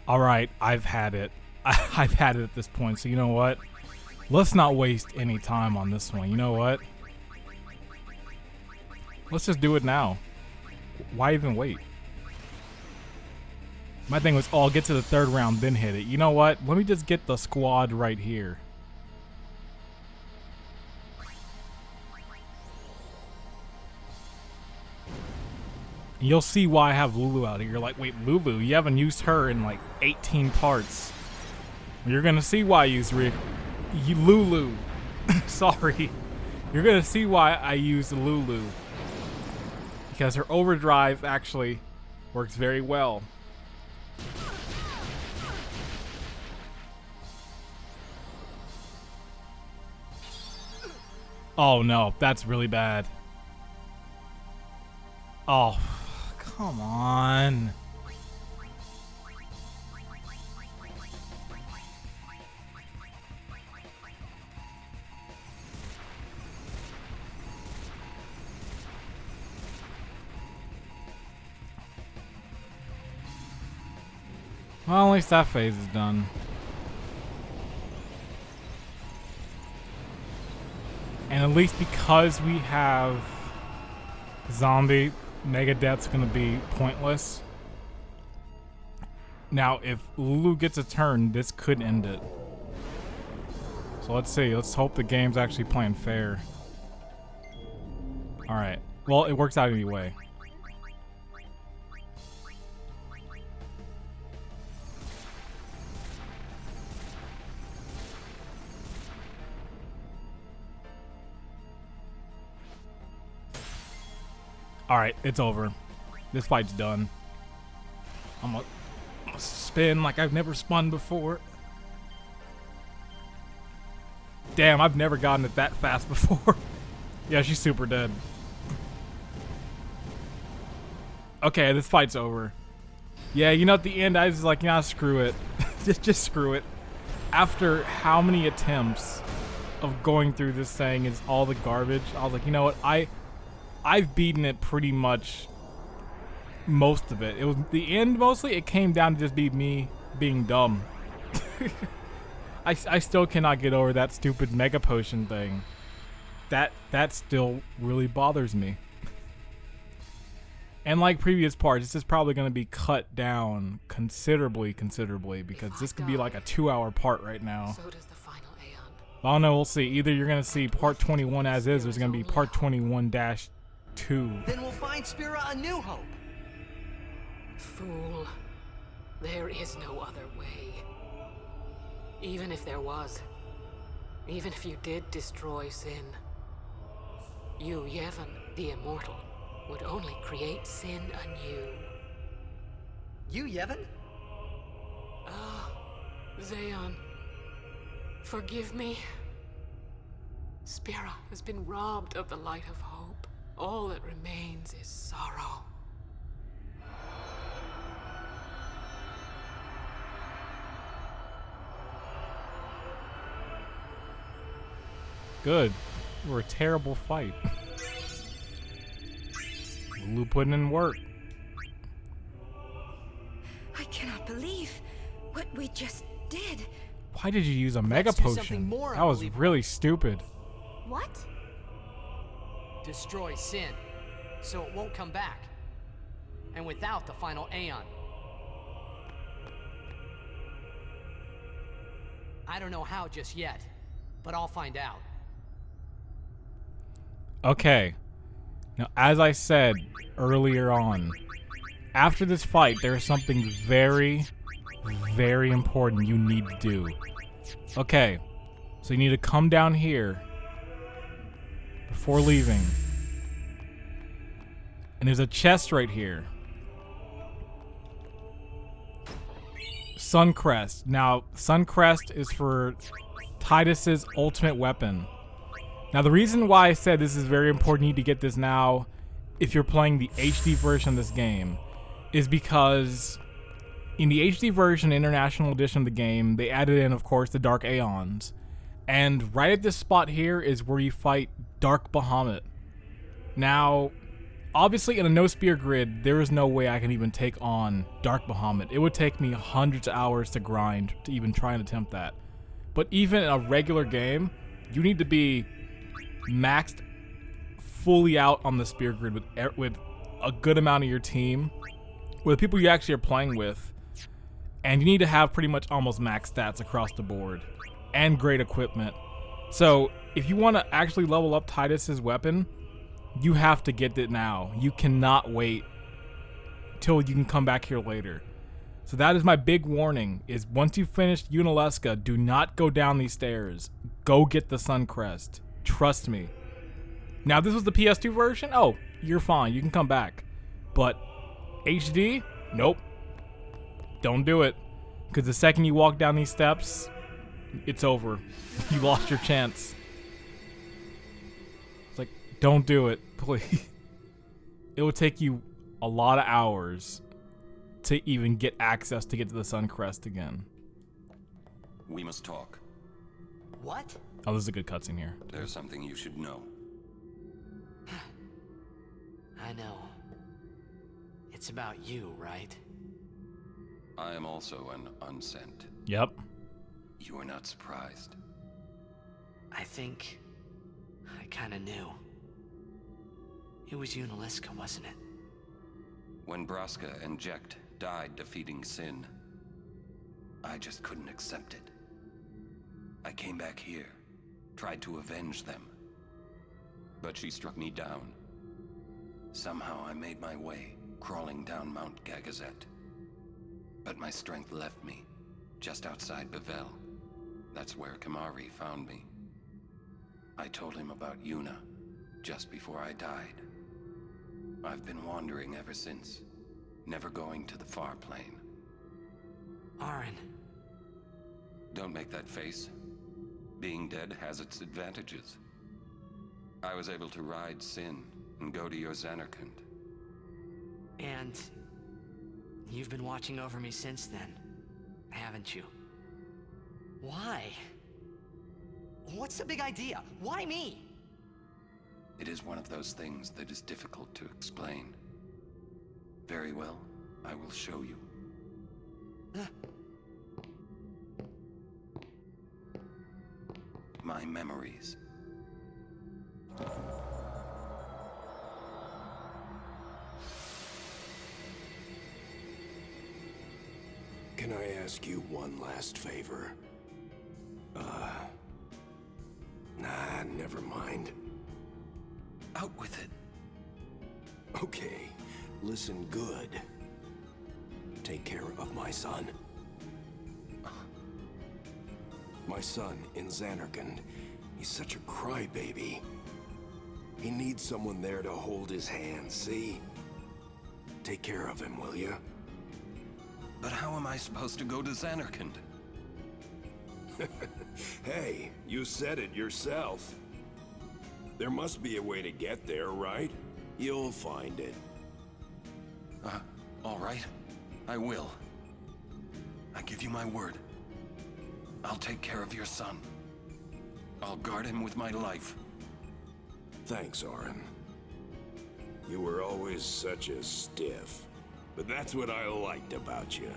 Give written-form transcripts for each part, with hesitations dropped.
Alright, I've had it. I've had it at this point, so you know what? Let's not waste any time on this one. You know what? Let's just do it now. Why even wait? My thing was, oh, I'll get to the third round, then hit it. You know what? Let me just get the squad right here. And you'll see why I have Lulu out here. You're like, wait, Lulu? You haven't used her in like 18 parts. You're gonna see why I use Lulu. Sorry. You're gonna see why I use Lulu. Because her overdrive actually works very well. Oh no, that's really bad. Oh, come on. Well, at least that phase is done. And at least because we have zombie, Megadeth's gonna be pointless. Now, if Lulu gets a turn, this could end it. So let's see. Let's hope the game's actually playing fair. Alright. Well, it works out anyway. Alright, it's over. This fight's done. I'm gonna spin like I've never spun before. Damn, I've never gotten it that fast before. Yeah, she's super dead. Okay, this fight's over. Yeah, you know, at the end, I was like, nah, screw it. just screw it. After how many attempts of going through this thing is all the garbage, I was like, you know what, I've beaten it pretty much most of it. It was the end mostly. It came down to just be me being dumb. I still cannot get over that stupid mega potion thing. That still really bothers me. And like previous parts, this is probably going to be cut down considerably because this could be like a 2-hour part right now. So does the final Aeon. I don't know, we'll see. Either you're going to see part 21 as is, or it's going to be part 21-2. Then we'll find Spira a new hope. Fool. There is no other way. Even if there was, even if you did destroy sin, you, Yevon, the immortal, would only create sin anew. You, Yevon? Ah, Zayon, forgive me. Spira has been robbed of the light of hope. All that remains is sorrow. Good. We're a terrible fight. Lulu putting in work. I cannot believe what we just did. Why did you use a mega do potion? something more That was unbelievable. really stupid. What? Destroy sin, so it won't come back. And without the final Aeon. I don't know how just yet, but I'll find out. Okay. Now, as I said earlier on, after this fight, there is something very, very important you need to do. Okay. So you need to come down here before leaving. And there's a chest right here. Suncrest. Now, Suncrest is for Tidus's ultimate weapon. Now, the reason why I said this is very important, you need to get this now if you're playing the HD version of this game, is because in the HD version, International Edition of the game, they added in, of course, the Dark Aeons. And right at this spot here is where you fight Dark Bahamut. Now, obviously in a no spear grid, there is no way I can even take on Dark Bahamut. It would take me hundreds of hours to grind to even try and attempt that. But even in a regular game, you need to be maxed fully out on the spear grid with a good amount of your team, with the people you actually are playing with, and you need to have pretty much almost max stats across the board and great equipment. So if you want to actually level up Titus's weapon, you have to get it now. You cannot wait till you can come back here later. So that is my big warning, is once you finish Unalesca, do not go down these stairs. Go get the Sun Crest. Trust me. Now, this was the PS2 version? Oh, you're fine. You can come back. But HD? Nope. Don't do it. Because the second you walk down these steps, it's over. You lost your chance. It's like, don't do it, please. It will take you a lot of hours to even get access to get to the Sun Crest again. We must talk. What? Oh, this is a good cutscene here. There's something you should know. I know. It's about you, right? I am also an unsent. Yep. You are not surprised. I think I kinda knew. It was Unalesca, wasn't it? When Braska and Jecht died defeating Sin, I just couldn't accept it. I came back here, tried to avenge them. But she struck me down. Somehow I made my way, crawling down Mount Gagazet. But my strength left me, just outside Bevel. That's where Kamari found me. I told him about Yuna, just before I died. I've been wandering ever since, never going to the far plane. Aaron. Don't make that face. Being dead has its advantages. I was able to ride Sin and go to your Xanarkand. And you've been watching over me since then, haven't you? Why? What's the big idea? Why me? It is one of those things that is difficult to explain. Very well, I will show you. My memories. Can I ask you one last favor? Nah, never mind. Out with it. Okay, listen good. Take care of my son. My son in Xanarkand. He's such a crybaby. He needs someone there to hold his hand, see? Take care of him, will you? But how am I supposed to go to Xanarkand? Hey, you said it yourself. There must be a way to get there, right? You'll find it. All right. I will. I give you my word. I'll take care of your son. I'll guard him with my life. Thanks, Orin. You were always such a stiff. But that's what I liked about you.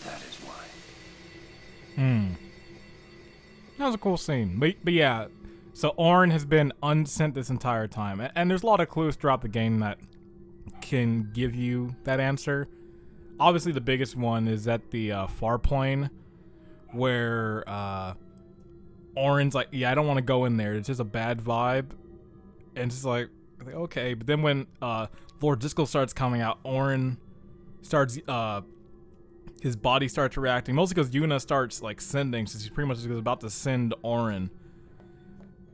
That is why. That was a cool scene. But yeah, so Orin has been unsent this entire time. And there's a lot of clues throughout the game that can give you that answer. Obviously, the biggest one is at the far plane, where Orin's like, yeah, I don't want to go in there. It's just a bad vibe. And it's just like, okay. But then when Lord Discal starts coming out, Orin starts, his body starts reacting. Mostly because Yuna starts like sending, since she's pretty much about to send Orin.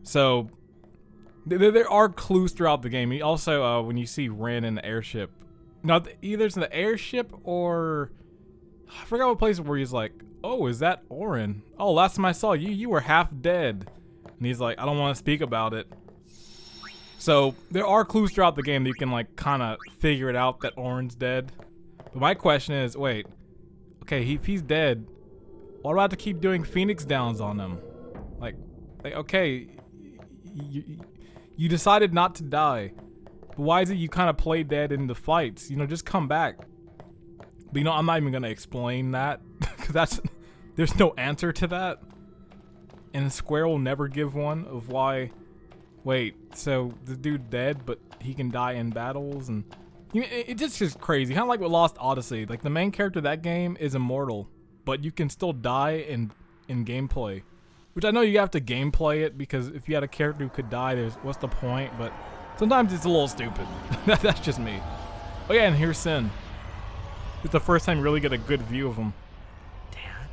So there are clues throughout the game. Also, when you see Ren in the airship, either it's in the airship or I forgot what place where he's like, oh, is that Orin? Oh, last time I saw you, you were half dead. And he's like, I don't want to speak about it. So there are clues throughout the game that you can like kind of figure it out that Orin's dead. But my question is, wait, okay, if he's dead, why do I have to keep doing Phoenix Downs on him? Like, Like, okay, you decided not to die. But why is it you kind of play dead in the fights? You know, just come back. But you know, I'm not even gonna explain that because there's no answer to that, and Square will never give one of why. Wait, so the dude dead, but he can die in battles, and it just is crazy. Kind of like with Lost Odyssey. Like the main character of that game is immortal, but you can still die in gameplay. Which I know you have to gameplay it because if you had a character who could die, what's the point? But sometimes it's a little stupid. That's just me. Oh yeah, and here's Sin. It's the first time you really get a good view of him. Dad?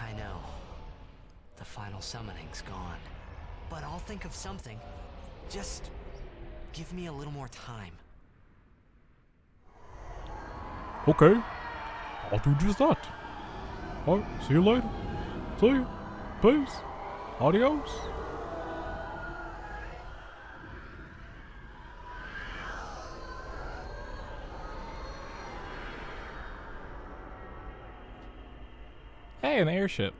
I know. The final summoning's gone. But I'll think of something. Just give me a little more time. Okay. I'll do just that. Alright, see you later. See you. Peace. Adios. Hey, an airship.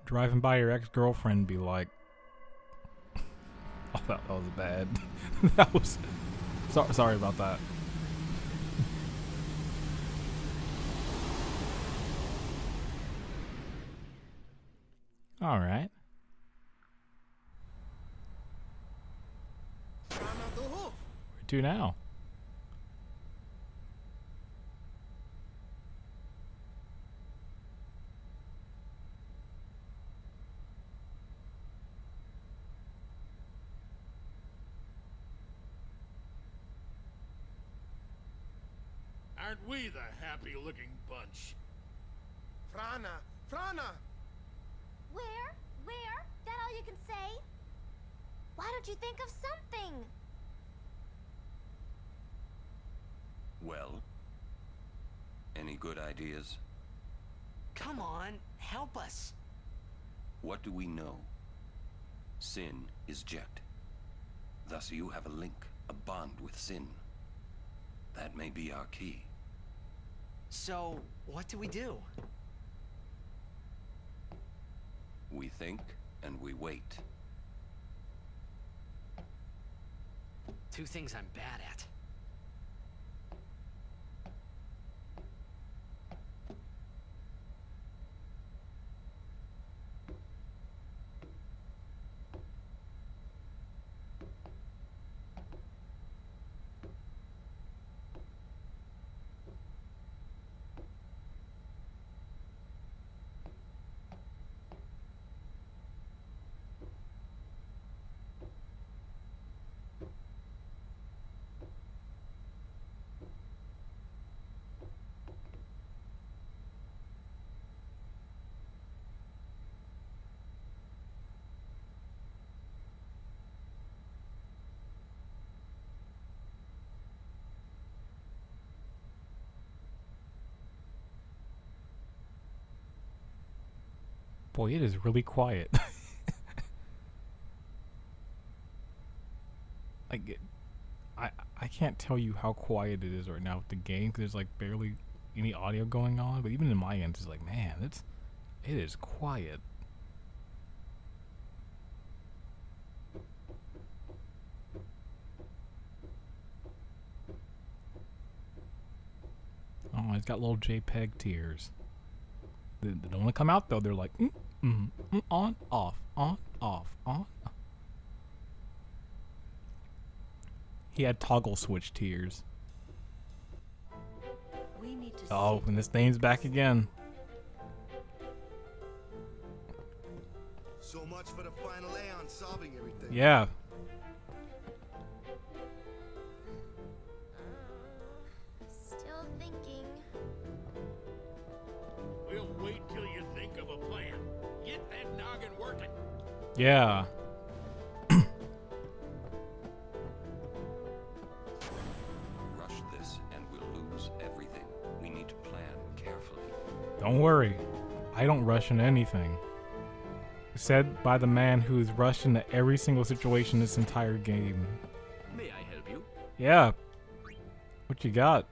Driving by your ex-girlfriend be like, oh, that was bad. That was, sorry about that. All right. Where to now? Aren't we the happy-looking bunch? Frana! Where? That all you can say? Why don't you think of something? Well, any good ideas? Come on, help us. What do we know? Sin is Jekt. Thus you have a link, a bond with Sin. That may be our key. So, what do we do? We think and we wait. Two things I'm bad at. Boy, it is really quiet. Like, I can't tell you how quiet it is right now with the game because there's like barely any audio going on. But even in my end, it's like, man, it is quiet. Oh, it's got little JPEG tears. They don't want to come out though. They're like, on, off, on, off, on. He had toggle switch tears. We need to Oh, and this name's back again. So much for the final Aeon solving everything. Yeah. Still thinking. We'll wait till you think of a plan. Get that noggin working. Yeah. Rush this and we'll lose everything. We need to plan carefully. Don't worry. I don't rush into anything. Said by the man who's rushed into every single situation this entire game. May I help you? Yeah. What you got?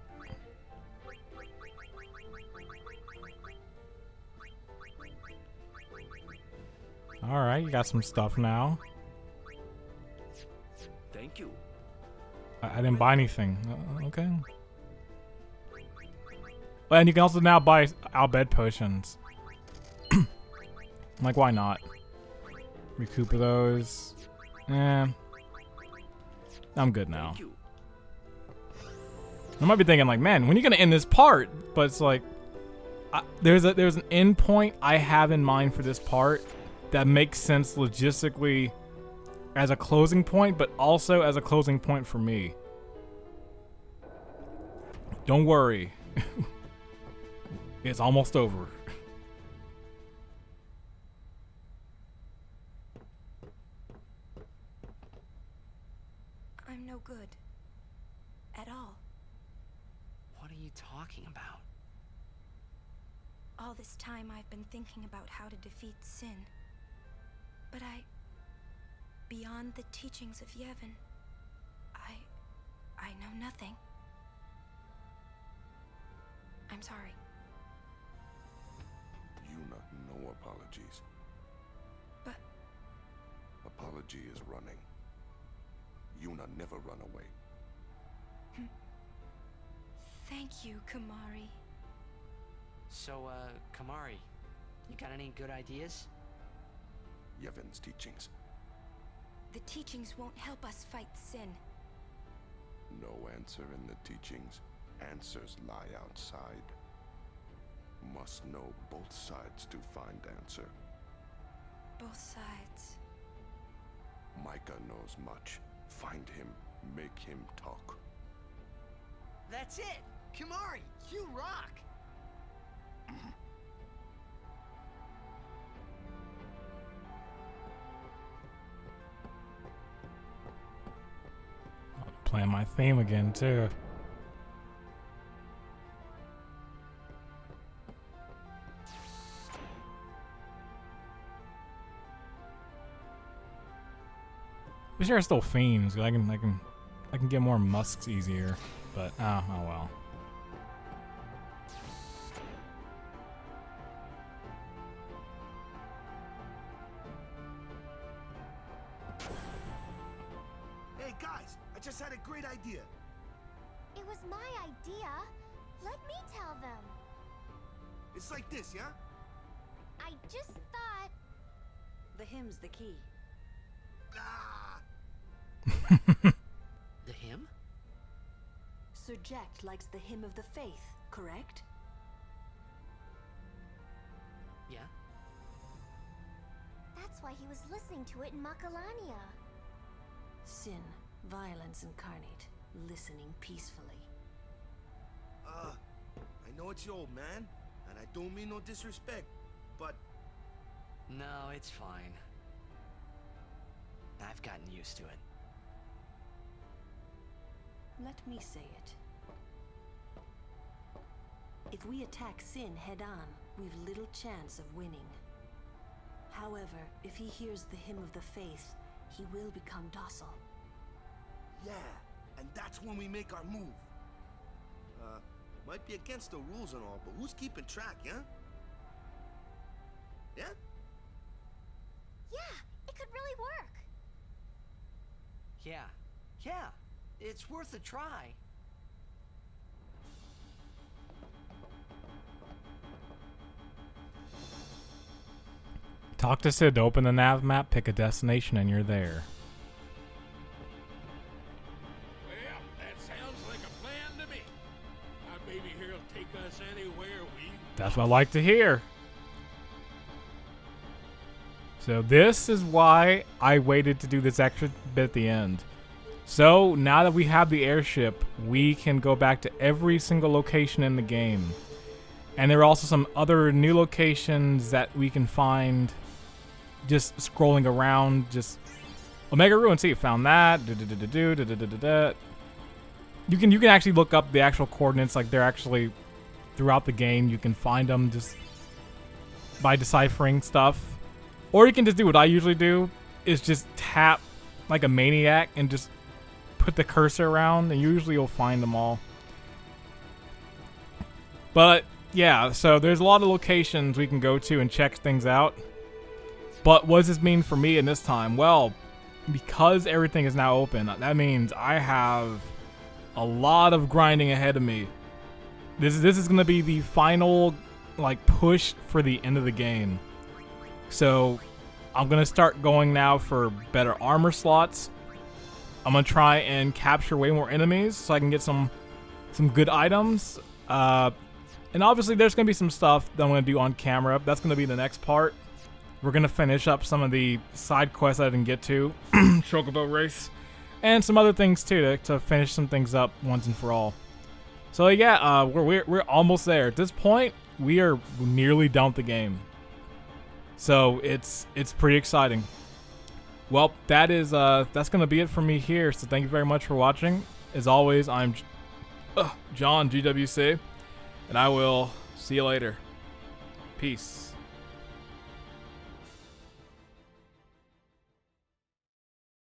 Alright, you got some stuff now. Thank you. I didn't buy anything. Okay. Well, and you can also now buy Albed potions. Like, why not? Recoup those. I'm good now. Thank you. I might be thinking like, man, when are you gonna end this part? But it's like, there's an end point I have in mind for this part that makes sense logistically as a closing point, but also as a closing point for me. Don't worry. It's almost over. I'm no good. At all. What are you talking about? All this time I've been thinking about how to defeat sin. But beyond the teachings of Yevon, I know nothing. I'm sorry. Yuna, no apologies. But Apology is running. Yuna never run away. thank you, Kamari. So, Kamari, you got any good ideas? Yevon's teachings. The teachings won't help us fight sin. No answer in the teachings. Answers lie outside. Must know both sides to find answer. Both sides. Micah knows much. Find him. Make him talk. That's it! Kamari, you rock! Playing my theme again too. Wish there are still fiends. I can get more musks easier, but oh well. Hey guys, I just had a great idea. It was my idea. Let me tell them. It's like this, yeah? I just thought... The hymn's the key. Ah! The hymn? Sir Jack likes the hymn of the faith, correct? Yeah? That's why he was listening to it in Makalania. Sin, violence incarnate, listening peacefully. I know it's your old man, and I don't mean no disrespect, but... No, it's fine. I've gotten used to it. Let me say it. If we attack Sin head-on, we've little chance of winning. However, if he hears the hymn of the faith, he will become docile. Yeah, and that's when we make our move. Might be against the rules and all, but who's keeping track, yeah? Yeah? Yeah, it could really work. Yeah, it's worth a try. Talk to Sid to open the nav map, pick a destination, and you're there. Well, that sounds like a plan to me. Our baby here will take us anywhere we... That's what I like to hear. So this is why I waited to do this extra bit at the end. So now that we have the airship, we can go back to every single location in the game. And there are also some other new locations that we can find just scrolling around. Just Omega Ruin, see, found that. You can actually look up the actual coordinates, like they're actually throughout the game. You can find them just by deciphering stuff. Or you can just do what I usually do, is just tap like a maniac and just put the cursor around, and usually you'll find them all. But yeah, so there's a lot of locations we can go to and check things out. But what does this mean for me in this time? Well, because everything is now open, that means I have a lot of grinding ahead of me. This is gonna be the final like push for the end of the game. So I'm gonna start going now for better armor slots. I'm gonna try and capture way more enemies so I can get some good items. And obviously there's gonna be some stuff that I'm gonna do on camera. That's gonna be the next part. We're gonna finish up some of the side quests I didn't get to, Chocobo race, and some other things too to finish some things up once and for all. So yeah, we're almost there. At this point, we are nearly done with the game. So it's pretty exciting. Well, that's gonna be it for me here. So thank you very much for watching. As always, I'm John GWC, and I will see you later. Peace.